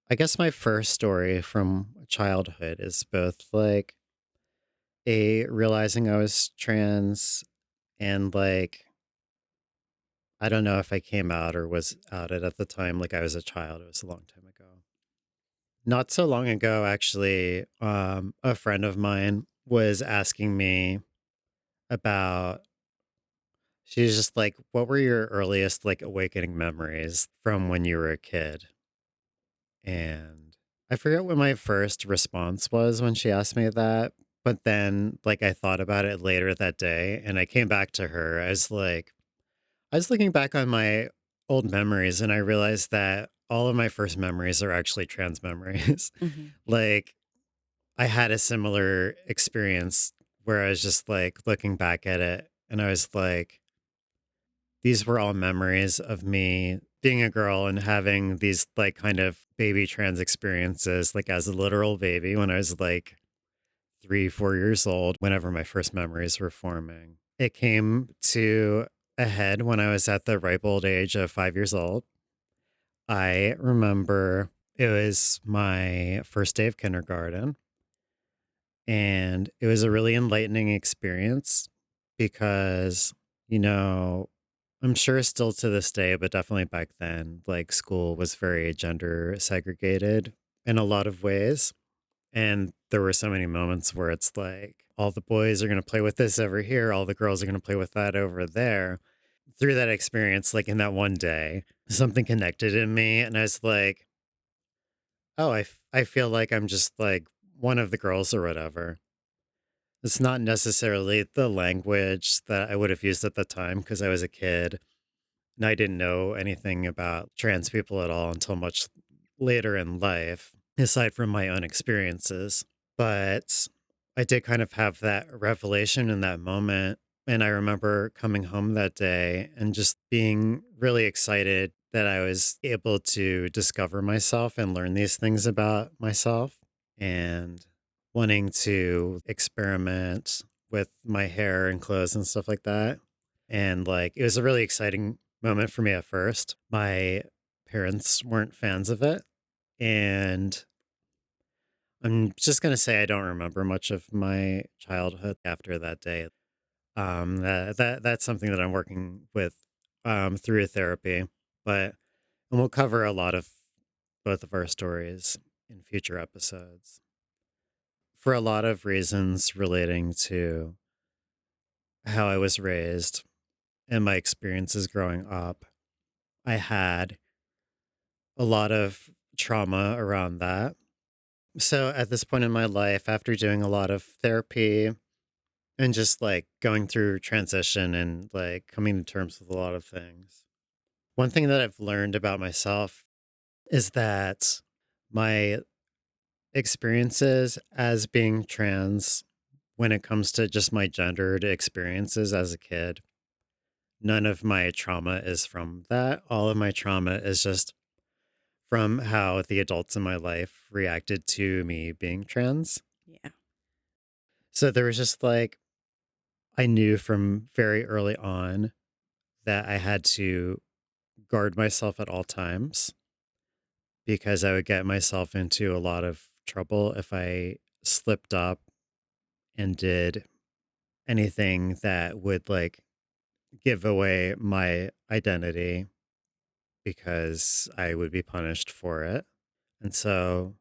I guess my first story from childhood is both like a realizing I was trans and like I don't know if I came out or was outed at the time. Like I was a child. It was a long time ago. Not so long ago, actually, a friend of mine was asking me about, she's just like, what were your earliest like awakening memories from when you were a kid? And I forget what my first response was when she asked me that. But then, like, I thought about it later that day and I came back to her. I was looking back on my old memories and I realized that all of my first memories are actually trans memories. Hmm. Like, I had a similar experience where I was just like looking back at it and I was like, these were all memories of me being a girl and having these like kind of baby trans experiences, like as a literal baby when I was like 3, 4 years old, whenever my first memories were forming. It came to a head when I was at the ripe old age of 5 years old. I remember it was my first day of kindergarten, and it was a really enlightening experience because, you know, I'm sure still to this day, but definitely back then, like school was very gender segregated in a lot of ways. And there were so many moments where it's like, all the boys are going to play with this over here, all the girls are going to play with that over there. Through that experience, like in that one day, something connected in me. And I was like, oh, I feel like I'm just like one of the girls or whatever. It's not necessarily the language that I would have used at the time because I was a kid and I didn't know anything about trans people at all until much later in life, aside from my own experiences. But I did kind of have that revelation in that moment. And I remember coming home that day and just being really excited that I was able to discover myself and learn these things about myself and wanting to experiment with my hair and clothes and stuff like that. And like, it was a really exciting moment for me at first. My parents weren't fans of it. And I'm just going to say I don't remember much of my childhood after that day. That's something that I'm working with through therapy, but and we'll cover a lot of both of our stories in future episodes for a lot of reasons relating to how I was raised and my experiences growing up. I had a lot of trauma around that. So at this point in my life, after doing a lot of therapy and just like going through transition and like coming to terms with a lot of things, one thing that I've learned about myself is that my experiences as being trans, when it comes to just my gendered experiences as a kid, none of my trauma is from that. All of my trauma is just from how the adults in my life reacted to me being trans. Yeah. So there was just like, I knew from very early on that I had to guard myself at all times because I would get myself into a lot of trouble if I slipped up and did anything that would like give away my identity because I would be punished for it. And so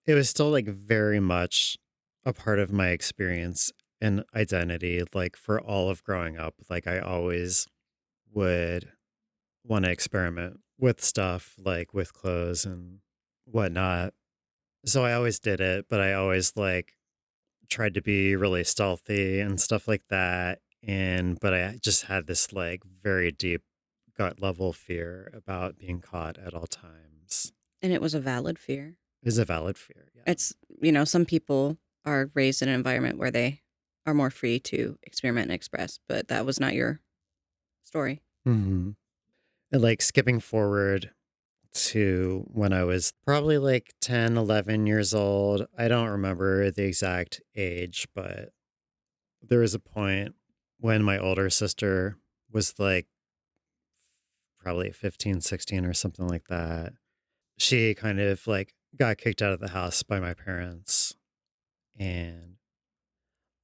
it was still like very much a part of my experience and identity. Like for all of growing up, like I always would want to experiment with stuff, like with clothes and whatnot. So I always did it, but I always like tried to be really stealthy and stuff like that. And, but I just had this like very deep gut level fear about being caught at all times. And it was a valid fear. Is a valid fear. Yeah. It's, some people are raised in an environment where they are more free to experiment and express, but that was not your story. Hmm. And like skipping forward to when I was probably like 10, 11 years old. I don't remember the exact age, but there was a point when my older sister was like probably 15, 16 or something like that. She kind of like got kicked out of the house by my parents. And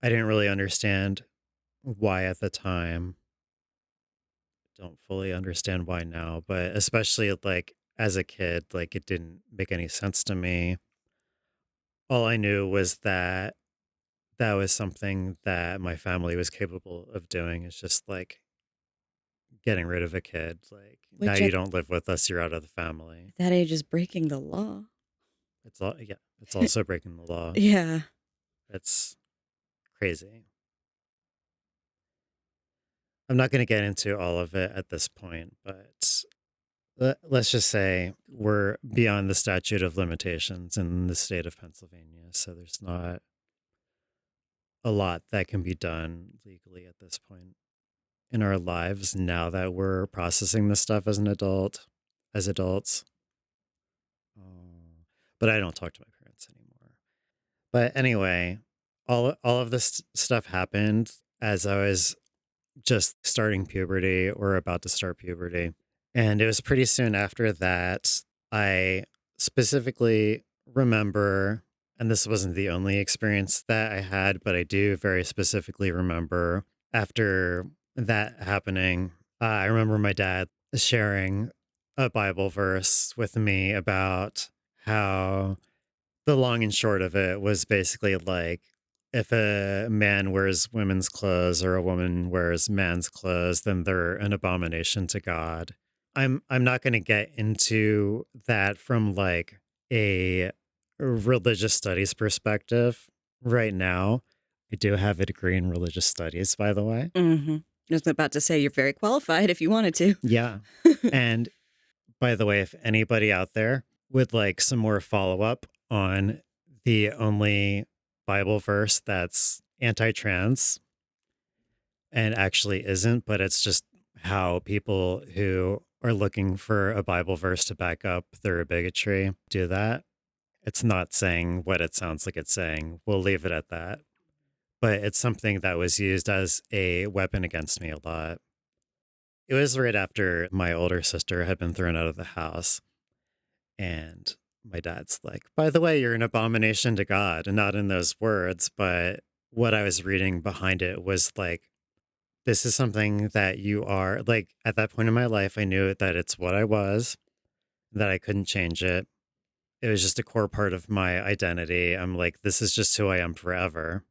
I didn't really understand why at the time. Don't fully understand why now, but especially like as a kid, like it didn't make any sense to me. All I knew was that that was something that my family was capable of doing. It's just like getting rid of a kid. Like now Which you at don't live with us, you're out of the family. that age is breaking the law. It's all yeah, it's also breaking the law. Yeah. It's crazy. I'm not going to get into all of it at this point, but let's just say we're beyond the statute of limitations in the state of Pennsylvania. So there's not a lot that can be done legally at this point in our lives now that we're processing this stuff as an adult, as adults. Oh, but I don't talk to my parents anymore. But anyway, all of this stuff happened as I was just starting puberty or about to start puberty. And it was pretty soon after that I specifically remember, and this wasn't the only experience that I had, but I do very specifically remember after that happening, I remember my dad sharing a Bible verse with me about how the long and short of it was basically like if a man wears women's clothes or a woman wears man's clothes, then they're an abomination to God. I'm not going to get into that from like a religious studies perspective right now. I do have a degree in religious studies, by the way. Mm-hmm. I was about to say you're very qualified if you wanted to. Yeah. And by the way, if anybody out there would like some more follow up on the only Bible verse that's anti trans and actually isn't, but it's just how people who are looking for a Bible verse to back up their bigotry do that. It's not saying what it sounds like it's saying. We'll leave it at that. But it's something that was used as a weapon against me a lot. It was right after my older sister had been thrown out of the house. And my dad's like, by the way, you're an abomination to God. And not in those words, but what I was reading behind it was like, this is something that you are like at that point in my life, I knew that it's what I was, that I couldn't change it. It was just a core part of my identity. I'm like, this is just who I am forever.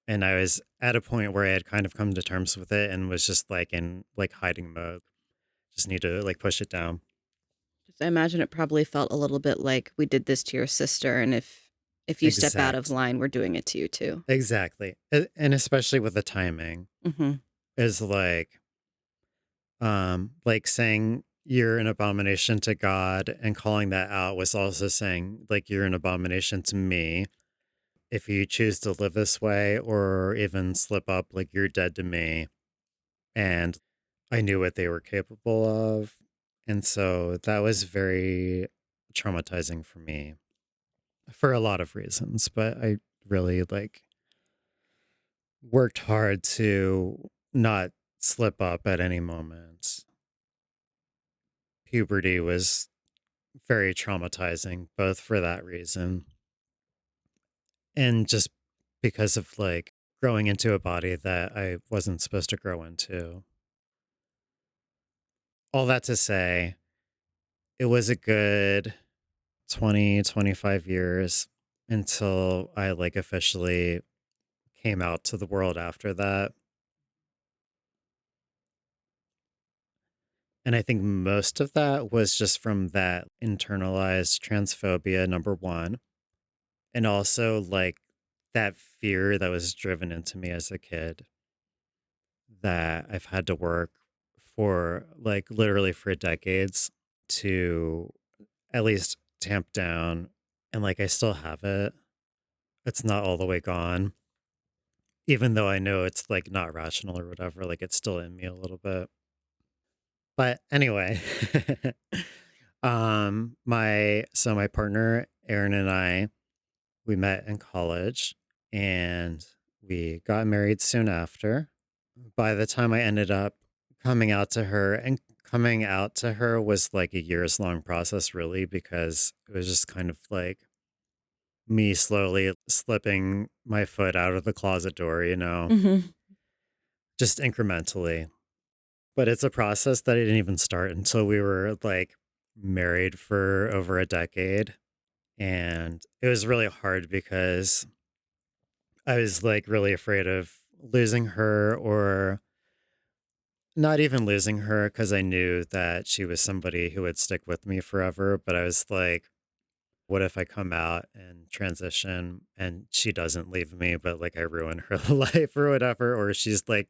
And I was at a point where I had kind of come to terms with it and was just like in like hiding mode. Just need to like push it down. I imagine it probably felt a little bit like we did this to your sister, and if you step out of Exact. line, we're doing it to you too. Exactly. And especially with the timing Mm-hmm. is like saying you're an abomination to God and calling that out was also saying like you're an abomination to me. If you choose to live this way or even slip up, like you're dead to me. And I knew what they were capable of. And so that was very traumatizing for me for a lot of reasons, but I really like worked hard to not slip up at any moment. Puberty was very traumatizing, both for that reason and just because of like growing into a body that I wasn't supposed to grow into. All that to say, it was a good 20, 25 years. until I like officially came out to the world after that. And I think most of that was just from that internalized transphobia, number one. And also like that fear that was driven into me as a kid that I've had to work for like literally for decades to at least tamp down. And like I still have it. It's not all the way gone. Even though I know it's like not rational or whatever, like it's still in me a little bit. But anyway, my partner Aaron and I, we met in college and we got married soon after. By the time I ended up coming out to her, and coming out to her was like a years long process really, because it was just kind of like me slowly slipping my foot out of the closet door, Hmm. just incrementally. But it's a process that I didn't even start until we were like married for over a decade. And it was really hard because I was like really afraid of losing her, or not even losing her, because I knew that she was somebody who would stick with me forever. But I was like, what if I come out and transition and she doesn't leave me, but like I ruin her life or whatever, or she's like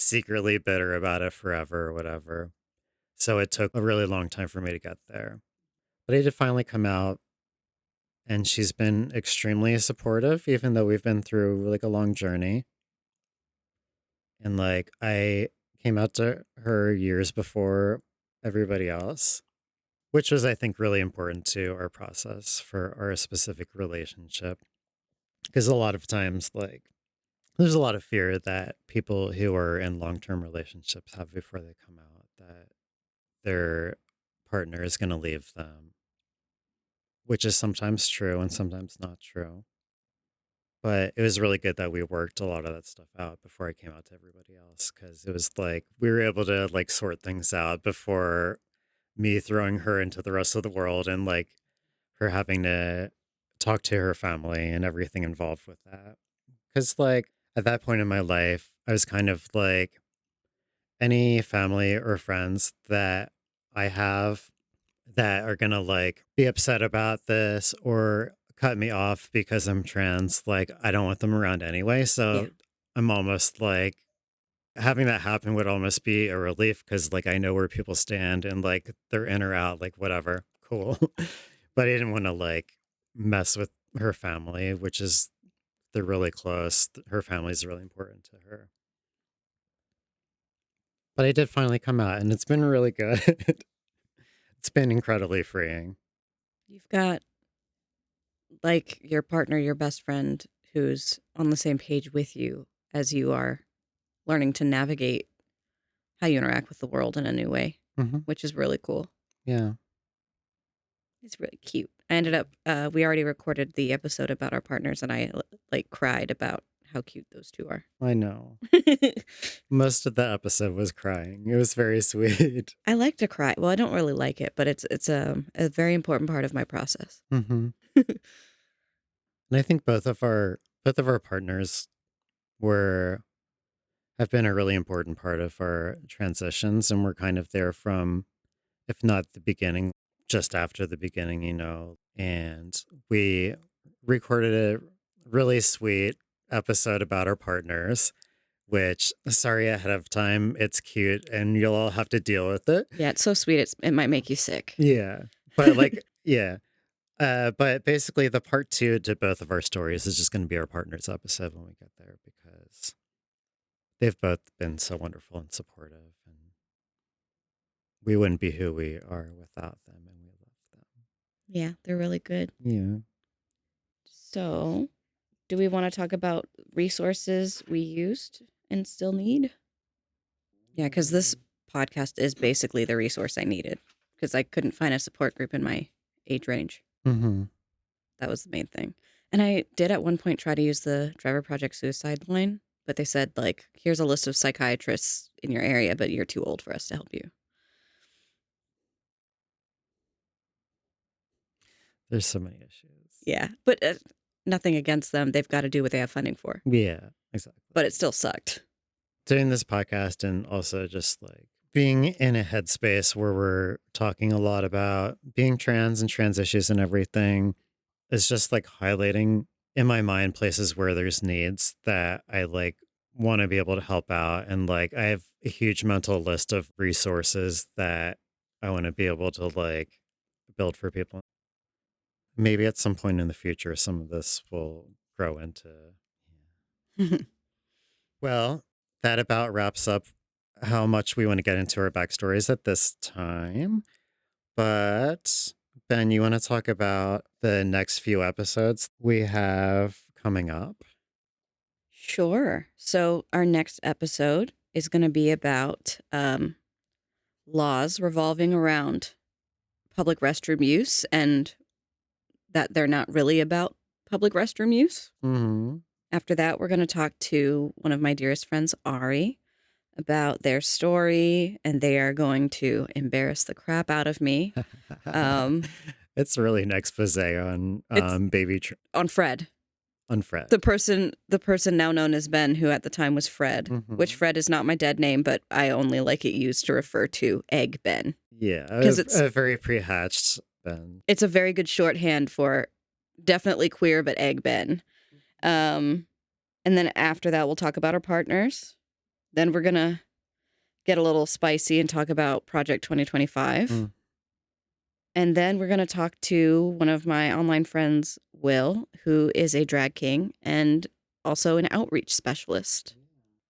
secretly bitter about it forever or whatever. So it took a really long time for me to get there. But I did finally come out, and she's been extremely supportive, even though we've been through like a long journey. And like I came out to her years before everybody else, which was, I think, really important to our process for our specific relationship. Because a lot of times, like, there's a lot of fear that people who are in long term relationships have before they come out, that their partner is going to leave them, which is sometimes true and sometimes not true. But it was really good that we worked a lot of that stuff out before I came out to everybody else, because it was like we were able to like sort things out before me throwing her into the rest of the world, and like her having to talk to her family and everything involved with that. Because, like, at that point in my life, I was kind of like any family or friends that I have that are gonna like be upset about this or cut me off because I'm trans, like I don't want them around anyway. Yeah. So I'm almost like having that happen would almost be a relief, because like I know where people stand and like they're in or out, like whatever, cool. But I didn't want to like mess with her family, which is they're really close. Her family's really important to her. But I did finally come out, and it's been really good. It's been incredibly freeing. You've got like your partner, your best friend, who's on the same page with you as you are learning to navigate how you interact with the world in a new way, Hmm. which is really cool. Yeah, It's really cute. I ended up, we already recorded the episode about our partners, and I like cried about how cute those two are. I know. Most of the episode was crying. It was very sweet. I like to cry. Well, I don't really like it, but it's a very important part of my process. Hmm. And I think both of our partners were have been a really important part of our transitions, and we're kind of there from, if not the beginning, just after the beginning, And we recorded a really sweet episode about our partners, which, sorry ahead of time, it's cute and you'll all have to deal with it. Yeah, it's so sweet. It might make you sick. Yeah. But like, yeah. But basically, the part two to both of our stories is just going to be our partners episode when we get there, because they've both been so wonderful and supportive, and we wouldn't be who we are without them, and we love them. Yeah, they're really good. Yeah. So, do we want to talk about resources we used and still need? Yeah, because this podcast is basically the resource I needed because I couldn't find a support group in my age range. Mm-hmm. That was the main thing. And I did at one point try to use the Driver Project suicide line, but they said, like, here's a list of psychiatrists in your area, but you're too old for us to help you. There's so many issues. Yeah. But nothing against them. They've got to do what they have funding for. Yeah, exactly. But it still sucked. Doing this podcast and also just like being in a headspace where we're talking a lot about being trans and trans issues and everything is just like highlighting in my mind places where there's needs that I like want to be able to help out. And like I have a huge mental list of resources that I want to be able to like build for people. Maybe at some point in the future, some of this will grow into. Well, that about wraps up how much we want to get into our backstories at this time. But Ben, you want to talk about the next few episodes we have coming up? Sure. So our next episode is going to be about laws revolving around public restroom use and that they're not really about public restroom use. Mm-hmm. After that, we're going to talk to one of my dearest friends, Ari, about their story, and they are going to embarrass the crap out of me. It's really an expose on It's on Fred. On Fred. The person now known as Ben, who at the time was Fred, which Fred is not my dead name, but I only like it used to refer to Egg Ben. Yeah, because it's a very pre-hatched Ben. It's a very good shorthand for definitely queer, but Egg Ben. And then after that, we'll talk about our partners. Then we're gonna get a little spicy and talk about Project 2025. And then we're going to talk to one of my online friends, Will, who is a drag king and also an outreach specialist.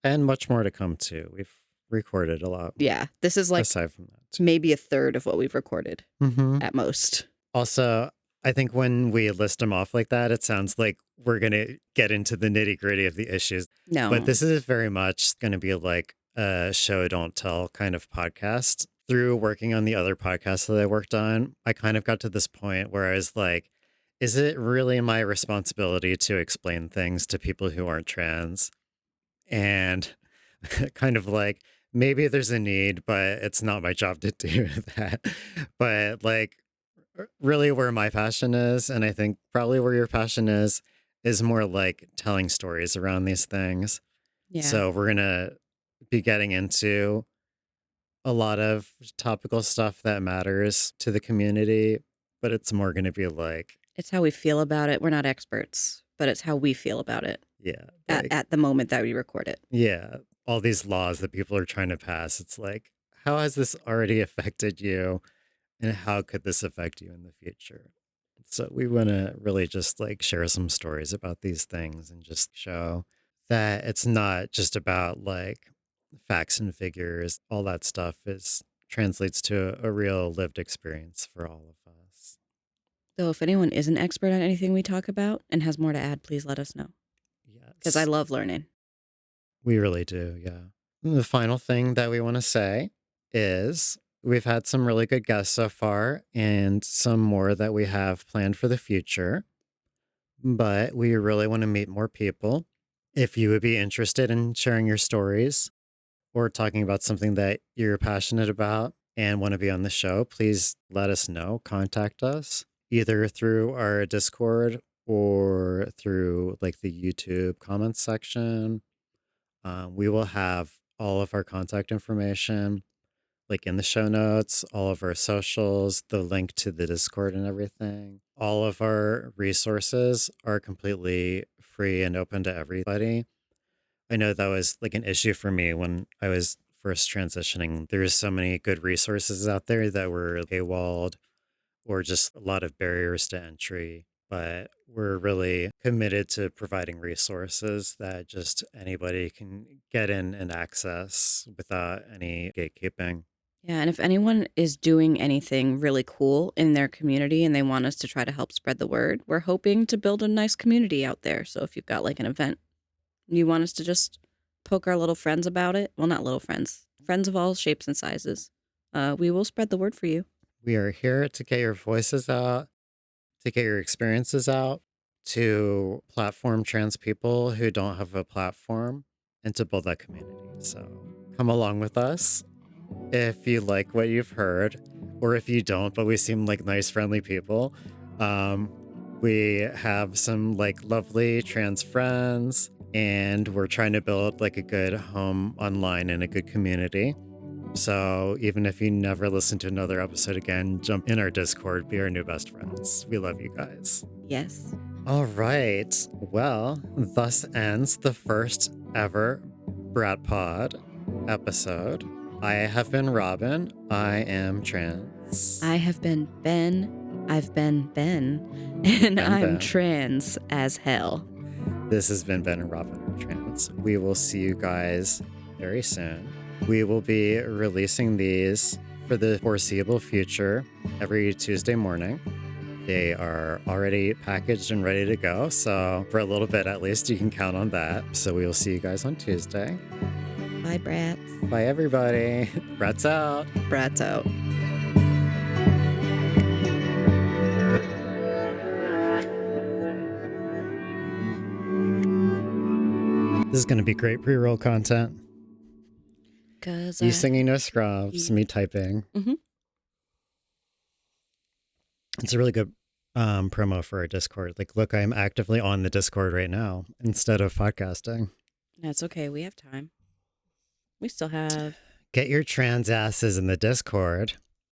And much more to come too. We've recorded a lot. Yeah, this is like aside from that, maybe a third of what we've recorded at most. Also, I think when we list them off like that, it sounds like we're going to get into the nitty gritty of the issues. No. But this is very much going to be like a show don't tell kind of podcast. Through working on the other podcasts that I worked on, I kind of got to this point where I was like, is it really my responsibility to explain things to people who aren't trans? And kind of like, maybe there's a need, but it's not my job to do that. But like, really where my passion is, and I think probably where your passion is more like telling stories around these things. Yeah. So we're going to be getting into a lot of topical stuff that matters to the community, but it's more going to be like, it's how we feel about it. We're not experts, but it's how we feel about it. Yeah. Like, at the moment that we record it. Yeah. All these laws that people are trying to pass. It's like, how has this already affected you? And how could this affect you in the future? So we want to really just like share some stories about these things and just show that it's not just about like facts and figures. All that stuff translates to a real lived experience for all of us. Though if anyone is an expert on anything we talk about and has more to add, please let us know. Yes. Because I love learning. We really do, yeah. And the final thing that we want to say is we've had some really good guests so far and some more that we have planned for the future. But we really want to meet more people. If you would be interested in sharing your stories or talking about something that you're passionate about and want to be on the show, please let us know. Contact us either through our Discord or through like the YouTube comments section. We will have all of our contact information like in the show notes, all of our socials, the link to the Discord and everything. All of our resources are completely free and open to everybody. I know that was like an issue for me when I was first transitioning. There's so many good resources out there that were paywalled or just a lot of barriers to entry. But we're really committed to providing resources that just anybody can get in and access without any gatekeeping. Yeah, and if anyone is doing anything really cool in their community and they want us to try to help spread the word, we're hoping to build a nice community out there. So if you've got like an event, you want us to just poke our little friends about it. Well, not little friends, friends of all shapes and sizes. We will spread the word for you. We are here to get your voices out, to get your experiences out, to platform trans people who don't have a platform, and to build that community. So come along with us. If you like what you've heard, or if you don't, but we seem like nice, friendly people, We have some like lovely trans friends, and we're trying to build like a good home online and a good community. So even if you never listen to another episode again, jump in our Discord, be our new best friends. We love you guys. Yes. All right. Well, thus ends the first ever Brat Pod episode. I have been Robin. I am trans. I have been Ben. I've been Ben. And Ben I'm Ben. trans as hell. This has been Ben and Robin are trans. We will see you guys very soon. We will be releasing these for the foreseeable future every Tuesday morning. They are already packaged and ready to go. So for a little bit, at least, you can count on that. So we will see you guys on Tuesday. Bye, brats. Bye, everybody. Brats out. Brats out. This is going to be great pre-roll content. 'Cause You singing no scrubs, me typing. Mm-hmm. It's a really good promo for our Discord. Like, look, I'm actively on the Discord right now instead of podcasting. That's okay. We have time. We still have... Get your trans asses in the Discord.